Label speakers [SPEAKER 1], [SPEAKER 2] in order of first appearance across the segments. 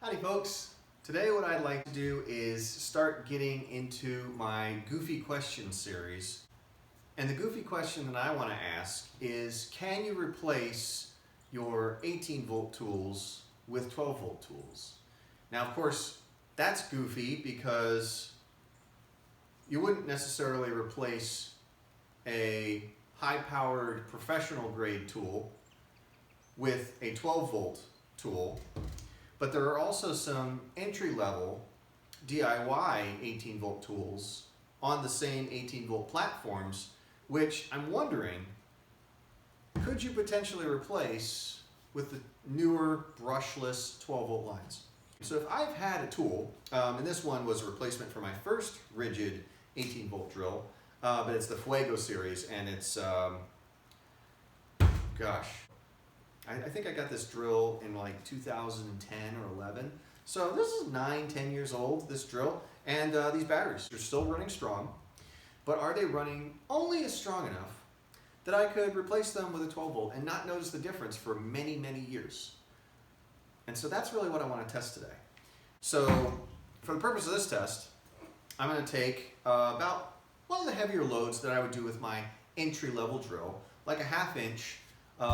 [SPEAKER 1] Howdy folks! Today what I'd like to do is start getting into my Goofy Question series. And the goofy question that I want to ask is, can you replace your 18 volt tools with 12 volt tools? Now of course that's goofy because you wouldn't necessarily replace a high-powered professional grade tool with a 12 volt tool. But there are also some entry-level DIY 18 volt tools on the same 18 volt platforms, which I'm wondering, could you potentially replace with the newer brushless 12 volt lines? So if I've had a tool, and this one was a replacement for my first Ridgid 18 volt drill, but it's the Fuego series, and it's, I think I got this drill in like 2010 or 11. So this is 9-10 years old, this drill. And these batteries are still running strong, but are they running only as strong enough that I could replace them with a 12 volt and not notice the difference for many, many years? And so that's really what I want to test today. So for the purpose of this test, I'm going to take about one of the heavier loads that I would do with my entry-level drill, like a 1/2 inch.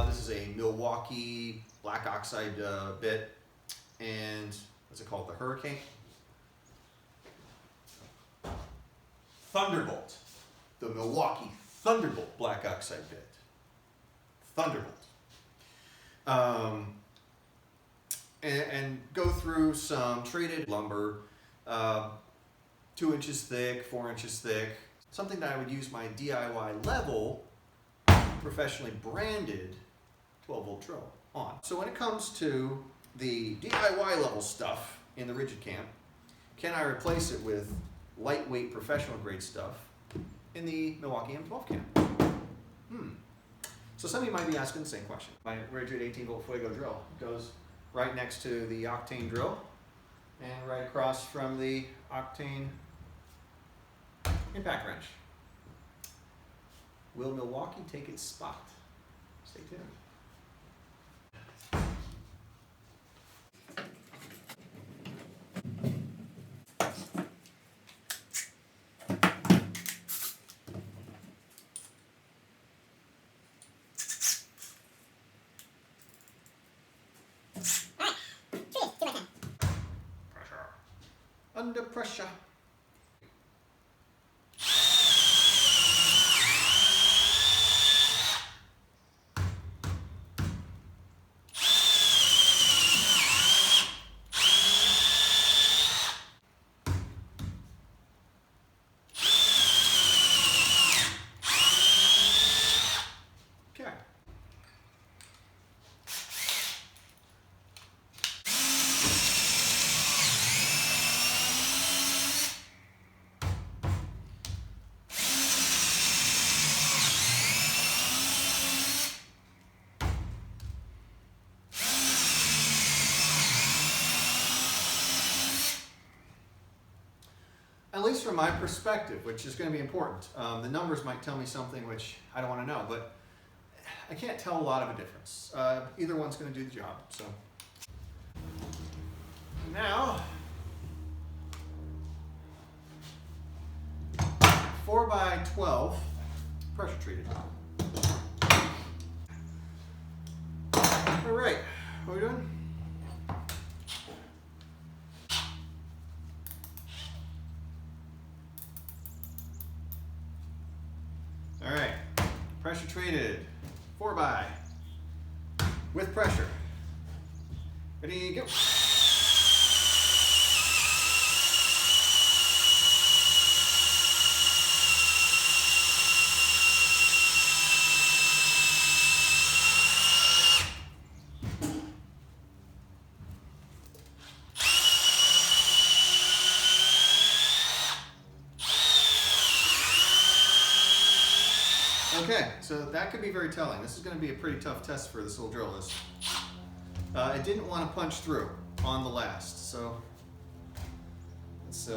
[SPEAKER 1] This is a Milwaukee black oxide bit, and what's it called? The Hurricane? Thunderbolt. The Milwaukee Thunderbolt black oxide bit. Thunderbolt. And go through some traded lumber, 2 inches thick, 4 inches thick, something that I would use my DIY level professionally branded 12 volt drill on. So when it comes to the DIY level stuff in the Ridgid camp, can I replace it with lightweight professional grade stuff in the Milwaukee M12 camp? So some of you might be asking the same question. My Ridgid 18 volt Fuego drill goes right next to the Octane drill and right across from the Octane impact wrench. Will Milwaukee take its spot? Stay tuned. Pressure. Under pressure. At least from my perspective, which is going to be important. The numbers might tell me something which I don't want to know, but I can't tell a lot of a difference. Either one's going to do the job. So now, 4x12 pressure treated. All right, what are we doing? All right, pressure treated, 4x, with pressure. Ready, go. Okay, so that could be very telling. This is going to be a pretty tough test for this little drill. It didn't want to punch through on the last, so let's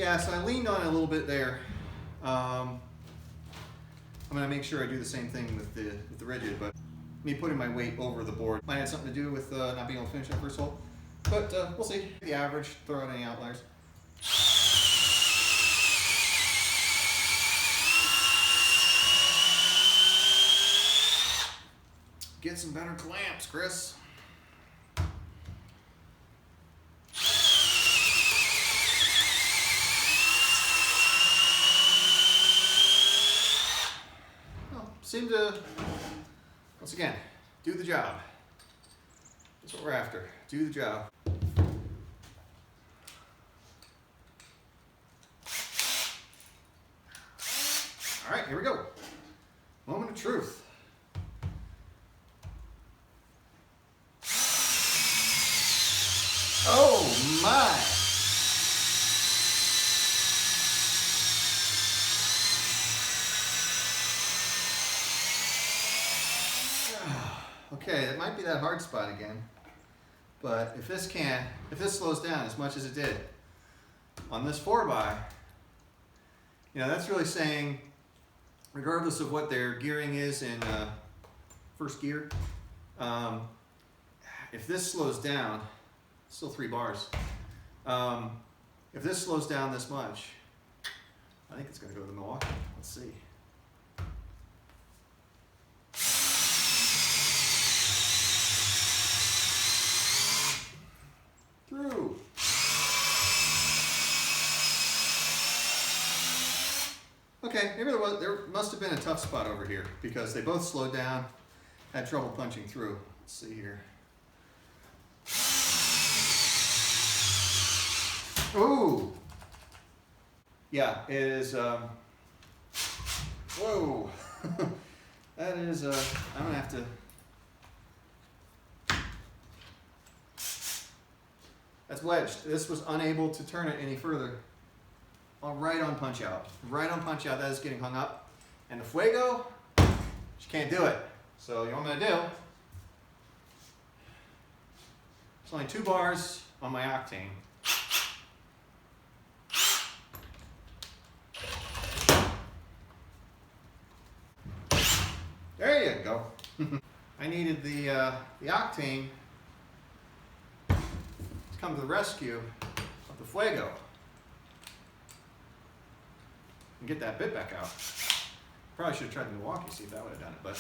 [SPEAKER 1] Yeah, so I leaned on it a little bit there. I'm going to make sure I do the same thing with the Ridgid, but me putting my weight over the board might have something to do with not being able to finish that first hole. But we'll see. The average, throw out any outliers. Get some better clamps, Chris. Well, seem to, once again, do the job. That's what we're after. Do the job. All right, here we go. Moment of truth. Oh my! Okay, it might be that hard spot again, but if this slows down as much as it did on this 4x, that's really saying, regardless of what their gearing is in first gear, if this slows down, still 3 bars. If this slows down this much, I think it's going to go to the Milwaukee. Let's see. Through. Okay, maybe there must have been a tough spot over here because they both slowed down, had trouble punching through. Let's see here. Ooh! Yeah, it is, whoa! That is, I'm gonna have to, that's wedged. This was unable to turn it any further. Oh, right on punch out. Right on punch out, that is getting hung up. And the Fuego, she can't do it. So you know what I'm gonna do? It's only 2 bars on my octane. There you go. I needed the octane to come to the rescue of the Fuego and get that bit back out. Probably should have tried the Milwaukee, see if that would have done it, but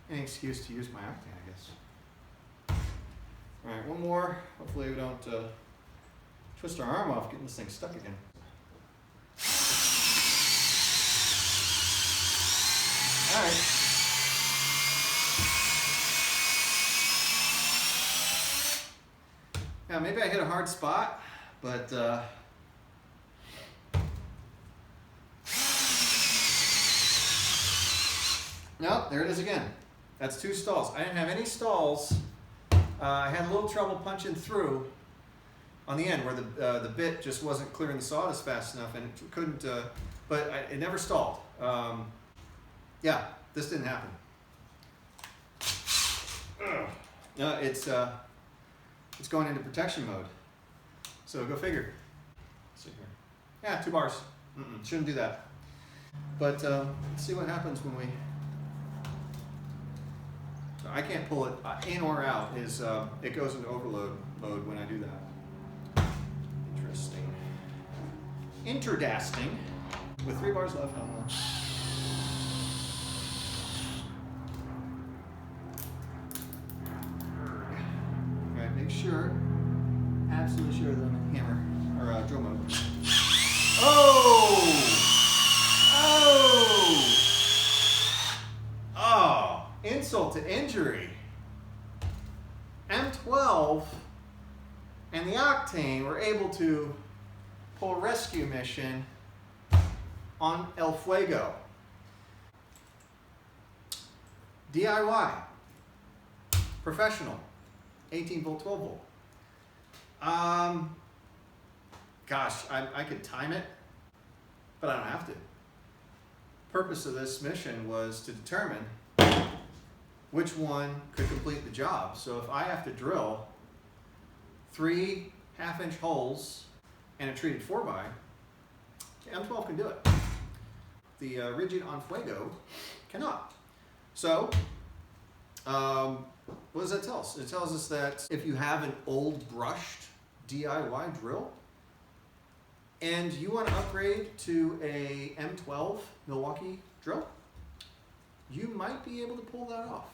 [SPEAKER 1] any excuse to use my octane, I guess. All right, one more. Hopefully we don't twist our arm off getting this thing stuck again. All right. Yeah, maybe I hit a hard spot, but no, there it is again. That's 2 stalls. I didn't have any stalls. I had a little trouble punching through on the end where the bit just wasn't clearing the sawdust fast enough, and it couldn't. But it never stalled. Yeah, this didn't happen. No, it's going into protection mode. So go figure. Let's see here. Yeah, 2 bars. Shouldn't do that. But let's see what happens when we. I can't pull it in or out. It goes into overload mode when I do that. Interesting. Interdasting. With 3 bars left on the. All right, make sure, absolutely sure that I'm in hammer or drill mode. Oh! Oh! Oh! Insult to injury. M12 and the Octane were able to pull a rescue mission on El Fuego. DIY. Professional. 18 volt, 12 volt. Gosh, I could time it, but I don't have to. Purpose of this mission was to determine which one could complete the job. So if I have to drill 3 half-inch holes and a treated 4x, M12 can do it. The Ridgid on Fuego cannot. So, what does that tell us? It tells us that if you have an old brushed DIY drill and you want to upgrade to a M12 Milwaukee drill, you might be able to pull that off.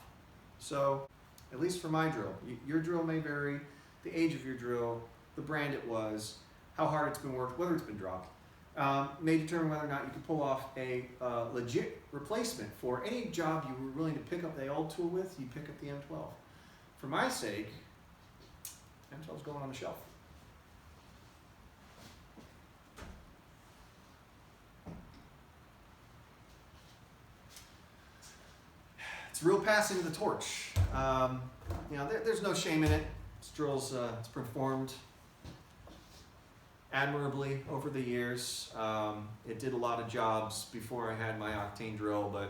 [SPEAKER 1] So, at least for my drill, your drill may vary, the age of your drill, the brand it was, how hard it's been worked, whether it's been dropped, may determine whether or not you can pull off a legit replacement for any job you were willing to pick up the old tool with. You pick up the M12. For my sake, M12's going on the shelf. It's real passing the torch. There's no shame in it. This drill's it's performed admirably over the years. It did a lot of jobs before I had my octane drill, but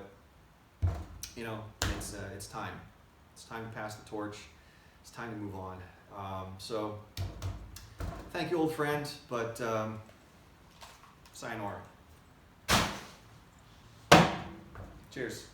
[SPEAKER 1] it's time. It's time to pass the torch. It's time to move on. So thank you, old friend, but sayonara. Cheers.